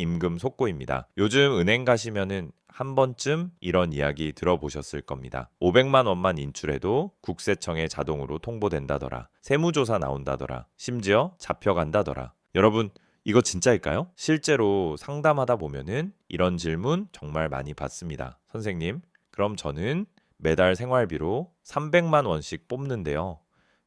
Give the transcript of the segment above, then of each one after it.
임금 속고입니다. 요즘 은행 가시면은 한 번쯤 이런 이야기 들어보셨을 겁니다. 500만 원만 인출해도 국세청에 자동으로 통보된다더라. 세무조사 나온다더라. 심지어 잡혀간다더라. 여러분, 이거 진짜일까요? 실제로 상담하다 보면은 이런 질문 정말 많이 받습니다. 선생님, 그럼 저는 매달 생활비로 300만 원씩 뽑는데요.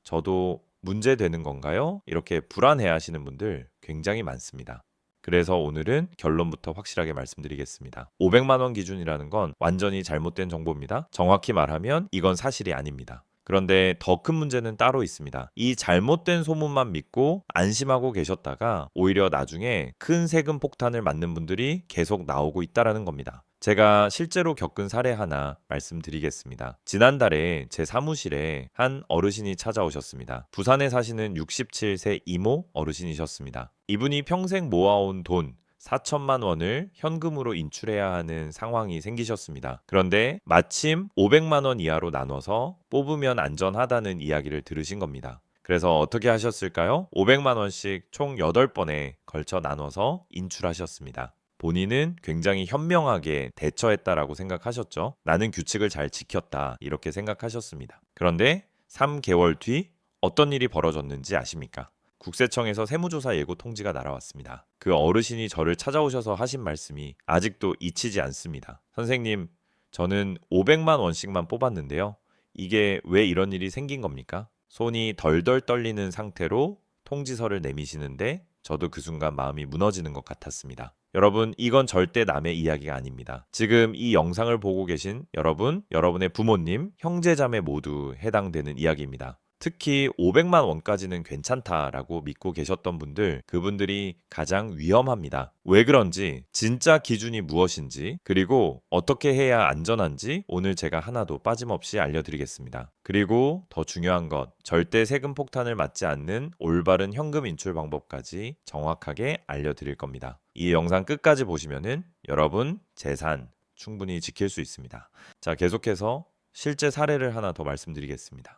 저도 문제 되는 건가요? 이렇게 불안해 하시는 분들 굉장히 많습니다. 그래서 오늘은 결론부터 확실하게 말씀드리겠습니다. 500만 원 기준이라는 건 완전히 잘못된 정보입니다. 정확히 말하면 이건 사실이 아닙니다. 그런데 더 큰 문제는 따로 있습니다. 이 잘못된 소문만 믿고 안심하고 계셨다가 오히려 나중에 큰 세금 폭탄을 맞는 분들이 계속 나오고 있다라는 겁니다. 제가 실제로 겪은 사례 하나 말씀드리겠습니다. 지난달에 제 사무실에 한 어르신이 찾아오셨습니다. 부산에 사시는 67세 이모 어르신이셨습니다. 이분이 평생 모아온 돈 4천만 원을 현금으로 인출해야 하는 상황이 생기셨습니다. 그런데 마침 500만 원 이하로 나눠서 뽑으면 안전하다는 이야기를 들으신 겁니다. 그래서 어떻게 하셨을까요? 500만 원씩 총 8번에 걸쳐 나눠서 인출하셨습니다. 본인은 굉장히 현명하게 대처했다라고 생각하셨죠. 나는 규칙을 잘 지켰다. 이렇게 생각하셨습니다. 그런데 3개월 뒤 어떤 일이 벌어졌는지 아십니까? 국세청에서 세무조사 예고 통지가 날아왔습니다. 그 어르신이 저를 찾아오셔서 하신 말씀이 아직도 잊히지 않습니다. 선생님, 저는 500만 원씩만 뽑았는데요. 이게 왜 이런 일이 생긴 겁니까? 손이 덜덜 떨리는 상태로 통지서를 내미시는데 저도 그 순간 마음이 무너지는 것 같았습니다. 여러분, 이건 절대 남의 이야기가 아닙니다. 지금 이 영상을 보고 계신 여러분, 여러분의 부모님, 형제자매 모두 해당되는 이야기입니다. 특히 500만 원까지는 괜찮다라고 믿고 계셨던 분들, 그분들이 가장 위험합니다. 왜 그런지, 진짜 기준이 무엇인지, 그리고 어떻게 해야 안전한지 오늘 제가 하나도 빠짐없이 알려드리겠습니다. 그리고 더 중요한 것, 절대 세금 폭탄을 맞지 않는 올바른 현금 인출 방법까지 정확하게 알려드릴 겁니다. 이 영상 끝까지 보시면은 여러분 재산 충분히 지킬 수 있습니다. 자, 계속해서 실제 사례를 하나 더 말씀드리겠습니다.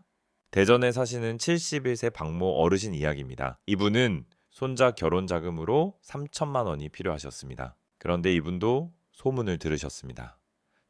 대전에 사시는 71세 박모 어르신 이야기입니다. 이분은 손자 결혼 자금으로 3천만 원이 필요하셨습니다. 그런데 이분도 소문을 들으셨습니다.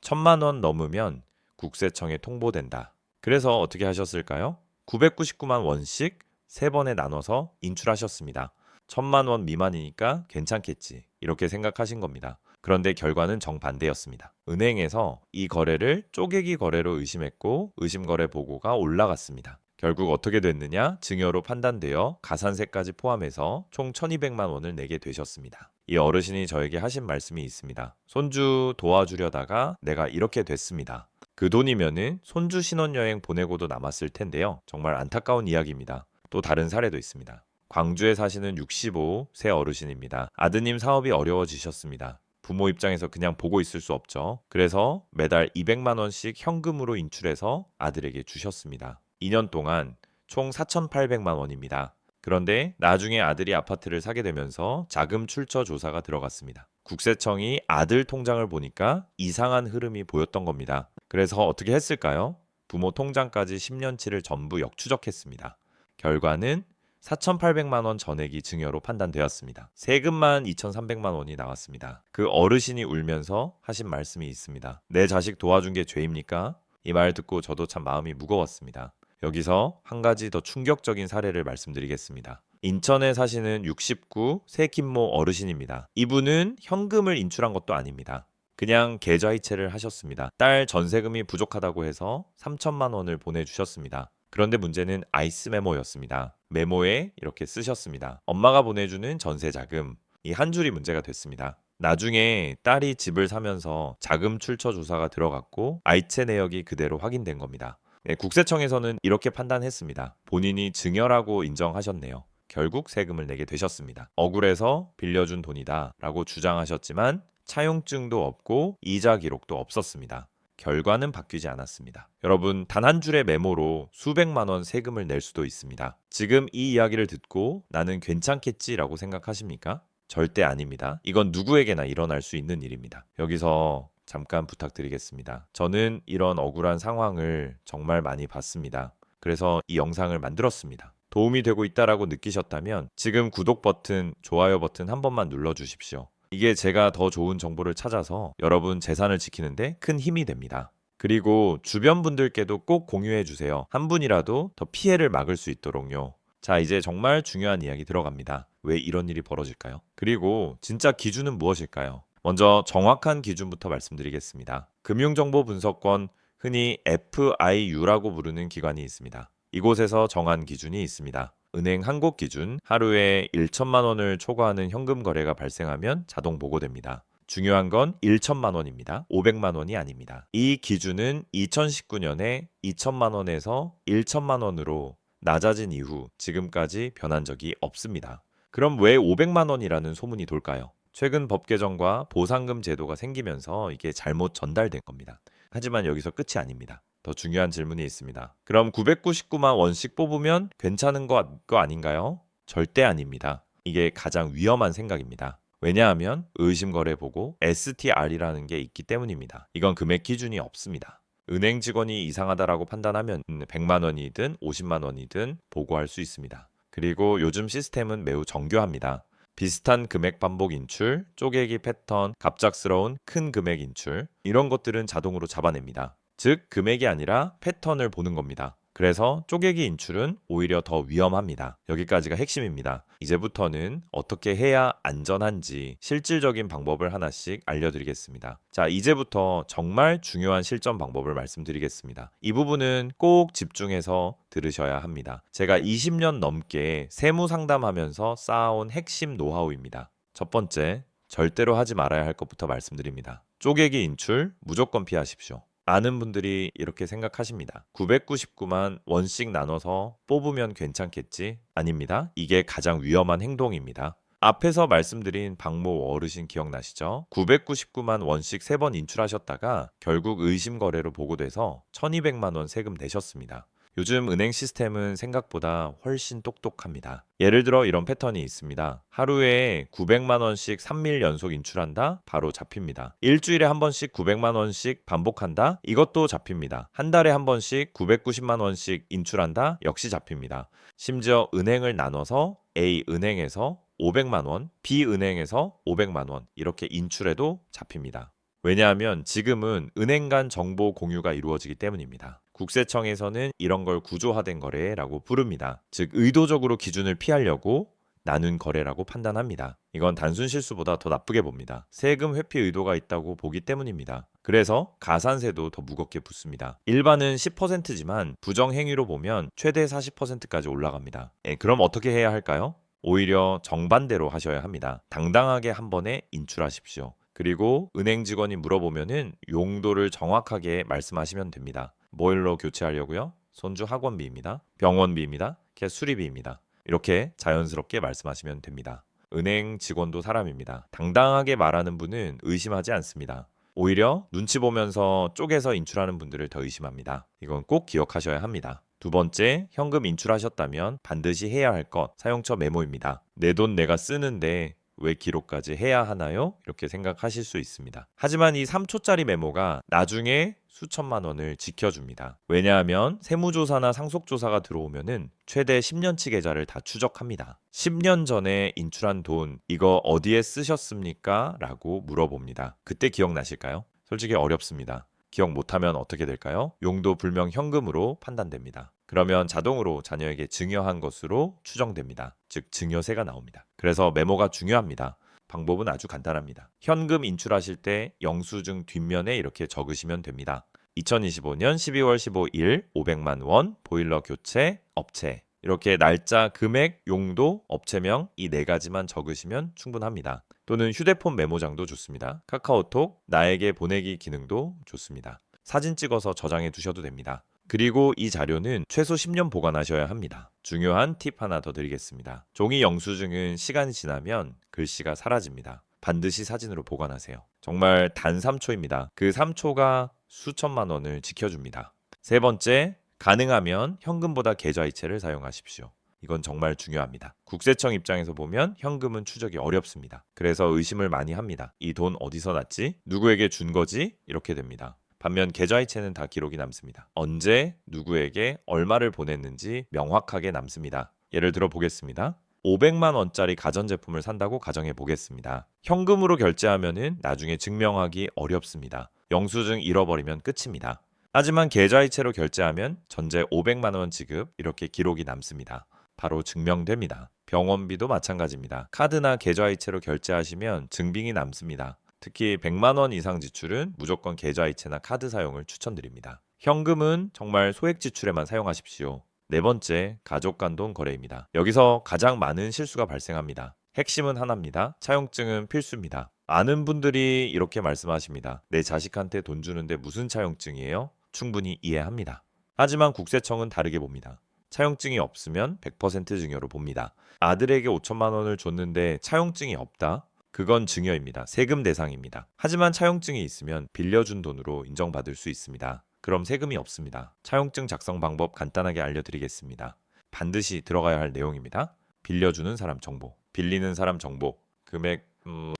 1,000만 원 넘으면 국세청에 통보된다. 그래서 어떻게 하셨을까요? 999만 원씩 3번에 나눠서 인출하셨습니다. 1,000만 원 미만이니까 괜찮겠지. 이렇게 생각하신 겁니다. 그런데 결과는 정반대였습니다. 은행에서 이 거래를 쪼개기 거래로 의심했고 의심 거래 보고가 올라갔습니다. 결국 어떻게 됐느냐? 증여로 판단되어 가산세까지 포함해서 총 1,200만 원을 내게 되셨습니다. 이 어르신이 저에게 하신 말씀이 있습니다. 손주 도와주려다가 내가 이렇게 됐습니다. 그 돈이면은 손주 신혼여행 보내고도 남았을 텐데요. 정말 안타까운 이야기입니다. 또 다른 사례도 있습니다. 광주에 사시는 65세 어르신입니다. 아드님 사업이 어려워지셨습니다. 부모 입장에서 그냥 보고 있을 수 없죠. 그래서 매달 200만 원씩 현금으로 인출해서 아들에게 주셨습니다. 2년 동안 총 4,800만 원입니다. 그런데 나중에 아들이 아파트를 사게 되면서 자금 출처 조사가 들어갔습니다. 국세청이 아들 통장을 보니까 이상한 흐름이 보였던 겁니다. 그래서 어떻게 했을까요? 부모 통장까지 10년치를 전부 역추적했습니다. 결과는 4,800만 원 전액이 증여로 판단되었습니다. 세금만 2,300만 원이 나왔습니다. 그 어르신이 울면서 하신 말씀이 있습니다. 내 자식 도와준 게 죄입니까? 이 말 듣고 저도 참 마음이 무거웠습니다. 여기서 한 가지 더 충격적인 사례를 말씀드리겠습니다. 인천에 사시는 69 세김모 어르신입니다. 이분은 현금을 인출한 것도 아닙니다. 그냥 계좌이체를 하셨습니다. 딸 전세금이 부족하다고 해서 3천만 원을 보내주셨습니다. 그런데 문제는 아이스 메모였습니다. 메모에 이렇게 쓰셨습니다. 엄마가 보내주는 전세자금. 이 한 줄이 문제가 됐습니다. 나중에 딸이 집을 사면서 자금 출처 조사가 들어갔고 아이체 내역이 그대로 확인된 겁니다. 네, 국세청에서는 이렇게 판단했습니다. 본인이 증여라고 인정하셨네요. 결국 세금을 내게 되셨습니다. 억울해서 빌려준 돈이다 라고 주장하셨지만 차용증도 없고 이자 기록도 없었습니다. 결과는 바뀌지 않았습니다. 여러분, 단 한 줄의 메모로 수백만 원 세금을 낼 수도 있습니다. 지금 이 이야기를 듣고 나는 괜찮겠지라고 생각하십니까? 절대 아닙니다. 이건 누구에게나 일어날 수 있는 일입니다. 여기서 잠깐 부탁드리겠습니다. 저는 이런 억울한 상황을 정말 많이 봤습니다. 그래서 이 영상을 만들었습니다. 도움이 되고 있다라고 느끼셨다면 지금 구독 버튼, 좋아요 버튼 한 번만 눌러주십시오. 이게 제가 더 좋은 정보를 찾아서 여러분 재산을 지키는데 큰 힘이 됩니다. 그리고 주변 분들께도 꼭 공유해 주세요. 한 분이라도 더 피해를 막을 수 있도록요. 자, 이제 정말 중요한 이야기 들어갑니다. 왜 이런 일이 벌어질까요? 그리고 진짜 기준은 무엇일까요? 먼저 정확한 기준부터 말씀드리겠습니다. 금융정보분석권, 흔히 FIU라고 부르는 기관이 있습니다. 이곳에서 정한 기준이 있습니다. 은행 한 곳 기준, 하루에 1천만 원을 초과하는 현금 거래가 발생하면 자동 보고됩니다. 중요한 건 1천만 원입니다. 500만 원이 아닙니다. 이 기준은 2019년에 2천만 원에서 1천만 원으로 낮아진 이후 지금까지 변한 적이 없습니다. 그럼 왜 500만 원이라는 소문이 돌까요? 최근 법 개정과 보상금 제도가 생기면서 이게 잘못 전달된 겁니다. 하지만 여기서 끝이 아닙니다. 더 중요한 질문이 있습니다. 그럼 999만 원씩 뽑으면 괜찮은 거 아닌가요? 절대 아닙니다. 이게 가장 위험한 생각입니다. 왜냐하면 의심거래 보고 STR이라는 게 있기 때문입니다. 이건 금액 기준이 없습니다. 은행 직원이 이상하다라고 판단하면 100만 원이든 50만 원이든 보고할 수 있습니다. 그리고 요즘 시스템은 매우 정교합니다. 비슷한 금액 반복 인출, 쪼개기 패턴, 갑작스러운 큰 금액 인출 이런 것들은 자동으로 잡아냅니다. 즉 금액이 아니라 패턴을 보는 겁니다. 그래서 쪼개기 인출은 오히려 더 위험합니다. 여기까지가 핵심입니다. 이제부터는 어떻게 해야 안전한지 실질적인 방법을 하나씩 알려드리겠습니다. 자, 이제부터 정말 중요한 실전 방법을 말씀드리겠습니다. 이 부분은 꼭 집중해서 들으셔야 합니다. 제가 20년 넘게 세무 상담하면서 쌓아온 핵심 노하우입니다. 첫 번째, 절대로 하지 말아야 할 것부터 말씀드립니다. 쪼개기 인출 무조건 피하십시오. 많은 분들이 이렇게 생각하십니다. 999만 원씩 나눠서 뽑으면 괜찮겠지? 아닙니다. 이게 가장 위험한 행동입니다. 앞에서 말씀드린 박모 어르신 기억나시죠? 999만 원씩 3번 인출하셨다가 결국 의심 거래로 보고돼서 1200만 원 세금 내셨습니다. 요즘 은행 시스템은 생각보다 훨씬 똑똑합니다. 예를 들어 이런 패턴이 있습니다. 하루에 900만 원씩 3일 연속 인출한다? 바로 잡힙니다. 일주일에 한 번씩 900만 원씩 반복한다? 이것도 잡힙니다. 한 달에 한 번씩 990만 원씩 인출한다? 역시 잡힙니다. 심지어 은행을 나눠서 A 은행에서 500만 원, B 은행에서 500만 원 이렇게 인출해도 잡힙니다. 왜냐하면 지금은 은행 간 정보 공유가 이루어지기 때문입니다. 국세청에서는 이런 걸 구조화된 거래라고 부릅니다. 즉 의도적으로 기준을 피하려고 나눈 거래라고 판단합니다. 이건 단순 실수보다 더 나쁘게 봅니다. 세금 회피 의도가 있다고 보기 때문입니다. 그래서 가산세도 더 무겁게 붙습니다. 일반은 10%지만 부정행위로 보면 최대 40%까지 올라갑니다. 그럼 어떻게 해야 할까요? 오히려 정반대로 하셔야 합니다. 당당하게 한 번에 인출하십시오. 그리고 은행 직원이 물어보면은 용도를 정확하게 말씀하시면 됩니다. 뭐일로 교체하려고요? 손주 학원비입니다. 병원비입니다. 수리비입니다. 이렇게 자연스럽게 말씀하시면 됩니다. 은행 직원도 사람입니다. 당당하게 말하는 분은 의심하지 않습니다. 오히려 눈치 보면서 쪼개서 인출하는 분들을 더 의심합니다. 이건 꼭 기억하셔야 합니다. 두 번째, 현금 인출하셨다면 반드시 해야 할 것, 사용처 메모입니다. 내 돈 내가 쓰는데 왜 기록까지 해야 하나요? 이렇게 생각하실 수 있습니다. 하지만 이 3초짜리 메모가 나중에 수천만 원을 지켜줍니다. 왜냐하면 세무조사나 상속조사가 들어오면은 최대 10년치 계좌를 다 추적합니다. 10년 전에 인출한 돈 이거 어디에 쓰셨습니까? 라고 물어봅니다. 그때 기억나실까요? 솔직히 어렵습니다. 기억 못하면 어떻게 될까요? 용도 불명 현금으로 판단됩니다. 그러면 자동으로 자녀에게 증여한 것으로 추정됩니다. 즉 증여세가 나옵니다. 그래서 메모가 중요합니다. 방법은 아주 간단합니다. 현금 인출하실 때 영수증 뒷면에 이렇게 적으시면 됩니다. 2025년 12월 15일 500만 원 보일러 교체 업체 이렇게 날짜, 금액, 용도, 업체명 이 4가지만 적으시면 충분합니다. 또는 휴대폰 메모장도 좋습니다. 카카오톡, 나에게 보내기 기능도 좋습니다. 사진 찍어서 저장해 두셔도 됩니다. 그리고 이 자료는 최소 10년 보관하셔야 합니다. 중요한 팁 하나 더 드리겠습니다. 종이 영수증은 시간이 지나면 글씨가 사라집니다. 반드시 사진으로 보관하세요. 정말 단 3초입니다. 그 3초가 수천만 원을 지켜줍니다. 세 번째, 가능하면 현금보다 계좌이체를 사용하십시오. 이건 정말 중요합니다. 국세청 입장에서 보면 현금은 추적이 어렵습니다. 그래서 의심을 많이 합니다. 이 돈 어디서 났지? 누구에게 준 거지? 이렇게 됩니다. 반면 계좌이체는 다 기록이 남습니다. 언제, 누구에게 얼마를 보냈는지 명확하게 남습니다. 예를 들어 보겠습니다. 500만 원짜리 가전제품을 산다고 가정해 보겠습니다. 현금으로 결제하면은 나중에 증명하기 어렵습니다. 영수증 잃어버리면 끝입니다. 하지만 계좌이체로 결제하면 전제 500만 원 지급 이렇게 기록이 남습니다. 바로 증명됩니다. 병원비도 마찬가지입니다. 카드나 계좌이체로 결제하시면 증빙이 남습니다. 특히 100만 원 이상 지출은 무조건 계좌이체나 카드 사용을 추천드립니다. 현금은 정말 소액 지출에만 사용하십시오. 네 번째, 가족 간동 거래입니다. 여기서 가장 많은 실수가 발생합니다. 핵심은 하나입니다. 차용증은 필수입니다. 아는 분들이 이렇게 말씀하십니다. 내 자식한테 돈 주는데 무슨 차용증이에요? 충분히 이해합니다. 하지만 국세청은 다르게 봅니다. 차용증이 없으면 100% 증여로 봅니다. 아들에게 5천만 원을 줬는데 차용증이 없다? 그건 증여입니다. 세금 대상입니다. 하지만 차용증이 있으면 빌려준 돈으로 인정받을 수 있습니다. 그럼 세금이 없습니다. 차용증 작성 방법 간단하게 알려드리겠습니다. 반드시 들어가야 할 내용입니다. 빌려주는 사람 정보, 빌리는 사람 정보, 금액,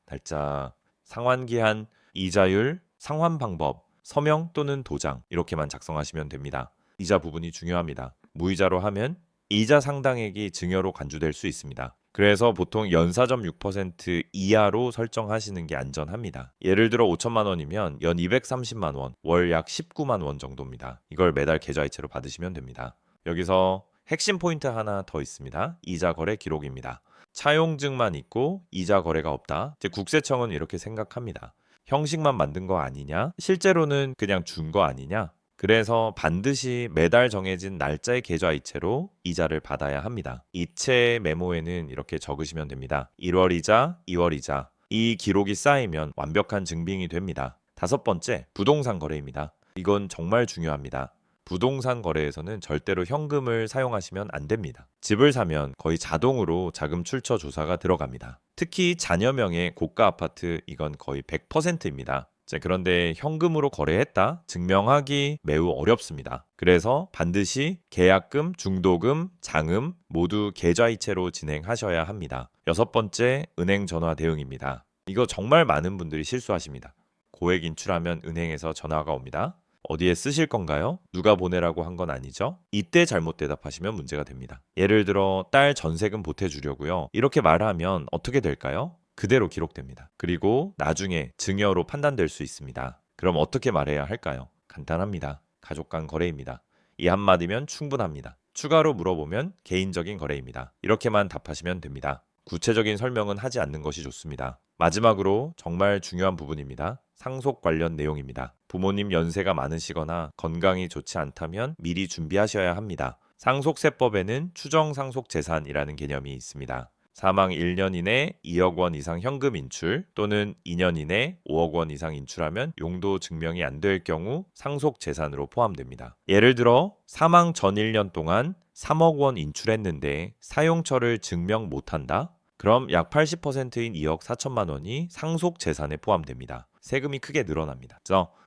날짜, 상환기한, 이자율, 상환 방법, 서명 또는 도장 이렇게만 작성하시면 됩니다. 이자 부분이 중요합니다. 무이자로 하면 이자 상당액이 증여로 간주될 수 있습니다. 그래서 보통 연사점 6% 이하로 설정하시는 게 안전합니다. 예를 들어 5천만 원이면 연 230만 원, 월 약 19만 원 정도입니다. 이걸 매달 계좌이체로 받으시면 됩니다. 여기서 핵심 포인트 하나 더 있습니다. 이자 거래 기록입니다. 차용증만 있고 이자 거래가 없다. 국세청은 이렇게 생각합니다. 형식만 만든 거 아니냐? 실제로는 그냥 준 거 아니냐? 그래서 반드시 매달 정해진 날짜의 계좌이체로 이자를 받아야 합니다. 이체 메모에는 이렇게 적으시면 됩니다. 1월 이자, 2월 이자. 이 기록이 쌓이면 완벽한 증빙이 됩니다. 다섯 번째, 부동산 거래입니다. 이건 정말 중요합니다. 부동산 거래에서는 절대로 현금을 사용하시면 안 됩니다. 집을 사면 거의 자동으로 자금 출처 조사가 들어갑니다. 특히 자녀명의 고가 아파트 이건 거의 100%입니다. 그런데 현금으로 거래했다? 증명하기 매우 어렵습니다. 그래서 반드시 계약금, 중도금, 장음 모두 계좌이체로 진행하셔야 합니다. 여섯 번째, 은행 전화 대응입니다. 이거 정말 많은 분들이 실수하십니다. 고액 인출하면 은행에서 전화가 옵니다. 어디에 쓰실 건가요? 누가 보내라고 한 건 아니죠? 이때 잘못 대답하시면 문제가 됩니다. 예를 들어 딸 전세금 보태주려고요. 이렇게 말하면 어떻게 될까요? 그대로 기록됩니다. 그리고 나중에 증여로 판단될 수 있습니다. 그럼 어떻게 말해야 할까요? 간단합니다. 가족 간 거래입니다. 이 한마디면 충분합니다. 추가로 물어보면 개인적인 거래입니다. 이렇게만 답하시면 됩니다. 구체적인 설명은 하지 않는 것이 좋습니다. 마지막으로 정말 중요한 부분입니다. 상속 관련 내용입니다. 부모님 연세가 많으시거나 건강이 좋지 않다면 미리 준비하셔야 합니다. 상속세법에는 추정상속재산이라는 개념이 있습니다. 사망 1년 이내 2억 원 이상 현금 인출 또는 2년 이내 5억 원 이상 인출하면 용도 증명이 안 될 경우 상속 재산으로 포함됩니다. 예를 들어 사망 전 1년 동안 3억 원 인출했는데 사용처를 증명 못한다? 그럼 약 80%인 2억 4천만 원이 상속 재산에 포함됩니다. 세금이 크게 늘어납니다.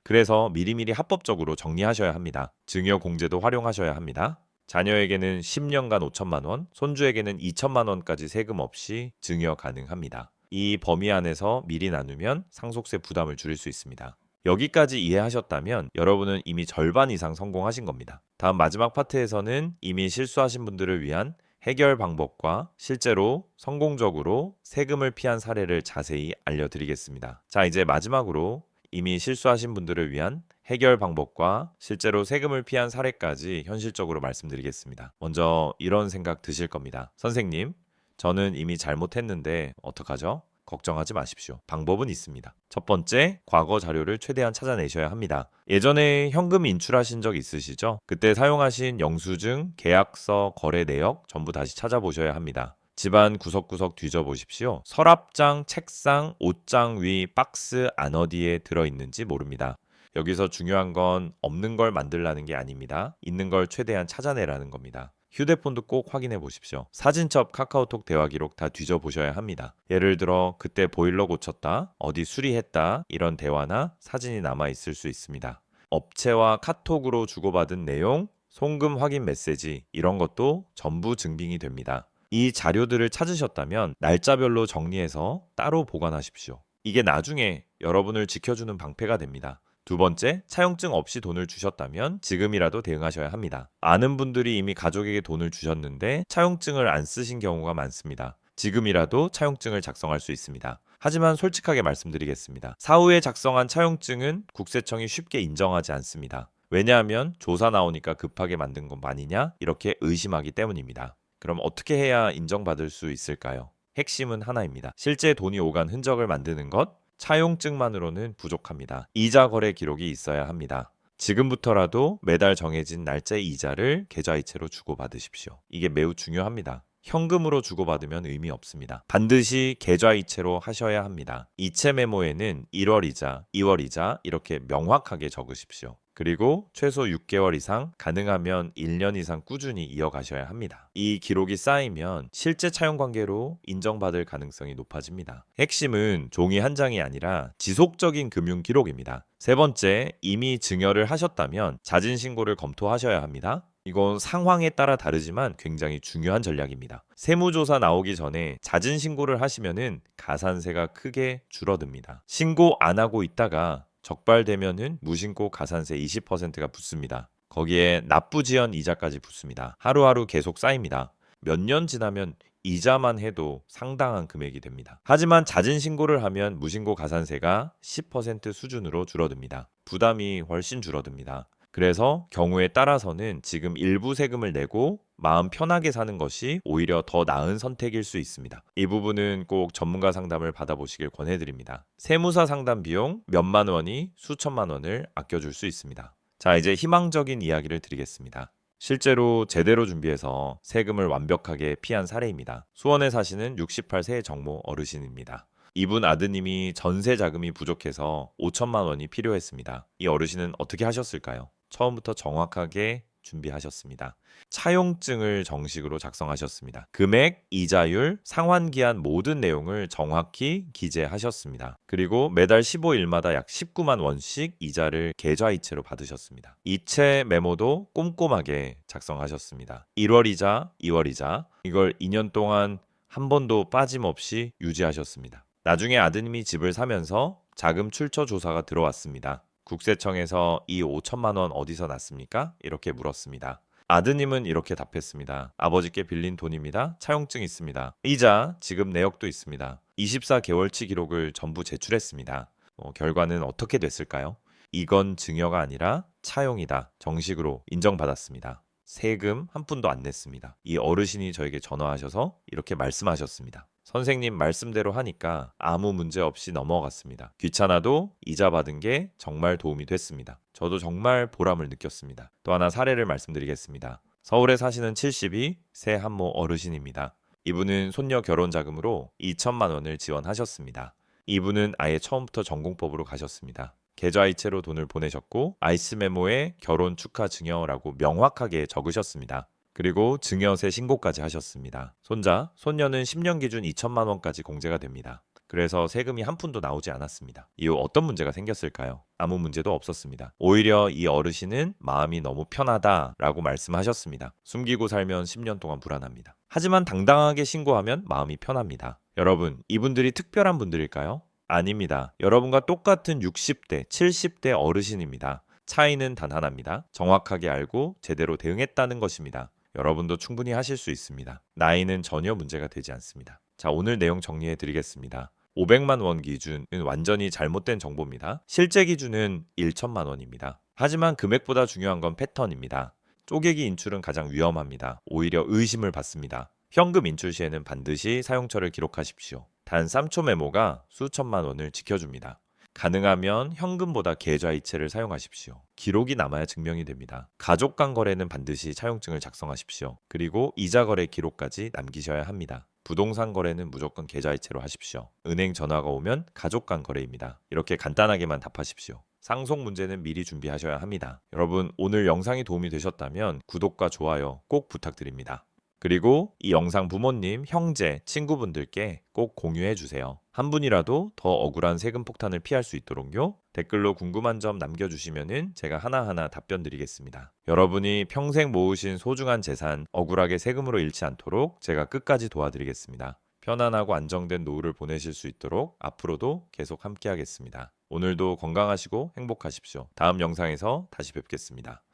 그래서 미리미리 합법적으로 정리하셔야 합니다. 증여 공제도 활용하셔야 합니다. 자녀에게는 10년간 5천만 원, 손주에게는 2천만 원까지 세금 없이 증여 가능합니다. 이 범위 안에서 미리 나누면 상속세 부담을 줄일 수 있습니다. 여기까지 이해하셨다면 여러분은 이미 절반 이상 성공하신 겁니다. 다음 마지막 파트에서는 이미 실수하신 분들을 위한 해결 방법과 실제로 성공적으로 세금을 피한 사례를 자세히 알려드리겠습니다. 자, 이제 마지막으로 이미 실수하신 분들을 위한 해결 방법과 실제로 세금을 피한 사례까지 현실적으로 말씀드리겠습니다. 먼저 이런 생각 드실 겁니다. 선생님, 저는 이미 잘못했는데 어떡하죠? 걱정하지 마십시오. 방법은 있습니다. 첫 번째, 과거 자료를 최대한 찾아내셔야 합니다. 예전에 현금 인출하신 적 있으시죠? 그때 사용하신 영수증, 계약서, 거래 내역 전부 다시 찾아보셔야 합니다. 집안 구석구석 뒤져보십시오. 서랍장, 책상, 옷장 위, 박스 안 어디에 들어있는지 모릅니다. 여기서 중요한 건 없는 걸 만들라는 게 아닙니다. 있는 걸 최대한 찾아내라는 겁니다. 휴대폰도 꼭 확인해 보십시오. 사진첩, 카카오톡 대화 기록 다 뒤져보셔야 합니다. 예를 들어 그때 보일러 고쳤다, 어디 수리했다 이런 대화나 사진이 남아있을 수 있습니다. 업체와 카톡으로 주고받은 내용, 송금 확인 메시지 이런 것도 전부 증빙이 됩니다. 이 자료들을 찾으셨다면 날짜별로 정리해서 따로 보관하십시오. 이게 나중에 여러분을 지켜주는 방패가 됩니다. 두 번째, 차용증 없이 돈을 주셨다면 지금이라도 대응하셔야 합니다. 아는 분들이 이미 가족에게 돈을 주셨는데 차용증을 안 쓰신 경우가 많습니다. 지금이라도 차용증을 작성할 수 있습니다. 하지만 솔직하게 말씀드리겠습니다. 사후에 작성한 차용증은 국세청이 쉽게 인정하지 않습니다. 왜냐하면 조사 나오니까 급하게 만든 건 아니냐? 이렇게 의심하기 때문입니다. 그럼 어떻게 해야 인정받을 수 있을까요? 핵심은 하나입니다. 실제 돈이 오간 흔적을 만드는 것, 차용증만으로는 부족합니다. 이자 거래 기록이 있어야 합니다. 지금부터라도 매달 정해진 날짜 이자를 계좌이체로 주고받으십시오. 이게 매우 중요합니다. 현금으로 주고받으면 의미 없습니다. 반드시 계좌이체로 하셔야 합니다. 이체 메모에는 1월 이자, 2월 이자 이렇게 명확하게 적으십시오. 그리고 최소 6개월 이상, 가능하면 1년 이상 꾸준히 이어가셔야 합니다. 이 기록이 쌓이면 실제 차용 관계로 인정받을 가능성이 높아집니다. 핵심은 종이 한 장이 아니라 지속적인 금융 기록입니다. 세 번째, 이미 증여를 하셨다면 자진 신고를 검토하셔야 합니다. 이건 상황에 따라 다르지만 굉장히 중요한 전략입니다. 세무조사 나오기 전에 자진 신고를 하시면은 가산세가 크게 줄어듭니다. 신고 안 하고 있다가 적발되면은 무신고 가산세 20%가 붙습니다. 거기에 납부지연 이자까지 붙습니다. 하루하루 계속 쌓입니다. 몇 년 지나면 이자만 해도 상당한 금액이 됩니다. 하지만 자진 신고를 하면 무신고 가산세가 10% 수준으로 줄어듭니다. 부담이 훨씬 줄어듭니다. 그래서 경우에 따라서는 지금 일부 세금을 내고 마음 편하게 사는 것이 오히려 더 나은 선택일 수 있습니다. 이 부분은 꼭 전문가 상담을 받아보시길 권해드립니다. 세무사 상담 비용 몇만 원이 수천만 원을 아껴줄 수 있습니다. 자, 이제 희망적인 이야기를 드리겠습니다. 실제로 제대로 준비해서 세금을 완벽하게 피한 사례입니다. 수원에 사시는 68세 정모 어르신입니다. 이분 아드님이 전세 자금이 부족해서 5천만 원이 필요했습니다. 이 어르신은 어떻게 하셨을까요? 처음부터 정확하게 준비하셨습니다. 차용증을 정식으로 작성하셨습니다. 금액, 이자율, 상환기한 모든 내용을 정확히 기재하셨습니다. 그리고 매달 15일마다 약 19만 원씩 이자를 계좌이체로 받으셨습니다. 이체 메모도 꼼꼼하게 작성하셨습니다. 1월 이자, 2월 이자, 이걸 2년 동안 한 번도 빠짐없이 유지하셨습니다. 나중에 아드님이 집을 사면서 자금 출처 조사가 들어왔습니다. 국세청에서 이 5천만 원 어디서 났습니까? 이렇게 물었습니다. 아드님은 이렇게 답했습니다. 아버지께 빌린 돈입니다. 차용증 있습니다. 이자, 지급 내역도 있습니다. 24개월치 기록을 전부 제출했습니다. 결과는 어떻게 됐을까요? 이건 증여가 아니라 차용이다. 정식으로 인정받았습니다. 세금 한 푼도 안 냈습니다. 이 어르신이 저에게 전화하셔서 이렇게 말씀하셨습니다. 선생님 말씀대로 하니까 아무 문제 없이 넘어갔습니다. 귀찮아도 이자 받은 게 정말 도움이 됐습니다. 저도 정말 보람을 느꼈습니다. 또 하나 사례를 말씀드리겠습니다. 서울에 사시는 72 새 한모 어르신입니다. 이분은 손녀 결혼 자금으로 2천만 원을 지원하셨습니다. 이분은 아예 처음부터 전공법으로 가셨습니다. 계좌이체로 돈을 보내셨고 아이스 메모에 결혼 축하 증여라고 명확하게 적으셨습니다. 그리고 증여세 신고까지 하셨습니다. 손자, 손녀는 10년 기준 2천만 원까지 공제가 됩니다. 그래서 세금이 한 푼도 나오지 않았습니다. 이후 어떤 문제가 생겼을까요? 아무 문제도 없었습니다. 오히려 이 어르신은 마음이 너무 편하다라고 말씀하셨습니다. 숨기고 살면 10년 동안 불안합니다. 하지만 당당하게 신고하면 마음이 편합니다. 여러분, 이분들이 특별한 분들일까요? 아닙니다. 여러분과 똑같은 60대, 70대 어르신입니다. 차이는 단 하나입니다. 정확하게 알고 제대로 대응했다는 것입니다. 여러분도 충분히 하실 수 있습니다. 나이는 전혀 문제가 되지 않습니다. 자, 오늘 내용 정리해 드리겠습니다. 500만 원 기준은 완전히 잘못된 정보입니다. 실제 기준은 1천만 원입니다. 하지만 금액보다 중요한 건 패턴입니다. 쪼개기 인출은 가장 위험합니다. 오히려 의심을 받습니다. 현금 인출 시에는 반드시 사용처를 기록하십시오. 단 3초 메모가 수천만 원을 지켜줍니다. 가능하면 현금보다 계좌이체를 사용하십시오. 기록이 남아야 증명이 됩니다. 가족 간 거래는 반드시 차용증을 작성하십시오. 그리고 이자 거래 기록까지 남기셔야 합니다. 부동산 거래는 무조건 계좌이체로 하십시오. 은행 전화가 오면 가족 간 거래입니다. 이렇게 간단하게만 답하십시오. 상속 문제는 미리 준비하셔야 합니다. 여러분, 오늘 영상이 도움이 되셨다면 구독과 좋아요 꼭 부탁드립니다. 그리고 이 영상 부모님, 형제, 친구분들께 꼭 공유해 주세요. 한 분이라도 더 억울한 세금 폭탄을 피할 수 있도록요. 댓글로 궁금한 점 남겨주시면 제가 하나하나 답변 드리겠습니다. 여러분이 평생 모으신 소중한 재산 억울하게 세금으로 잃지 않도록 제가 끝까지 도와드리겠습니다. 편안하고 안정된 노후를 보내실 수 있도록 앞으로도 계속 함께 하겠습니다. 오늘도 건강하시고 행복하십시오. 다음 영상에서 다시 뵙겠습니다.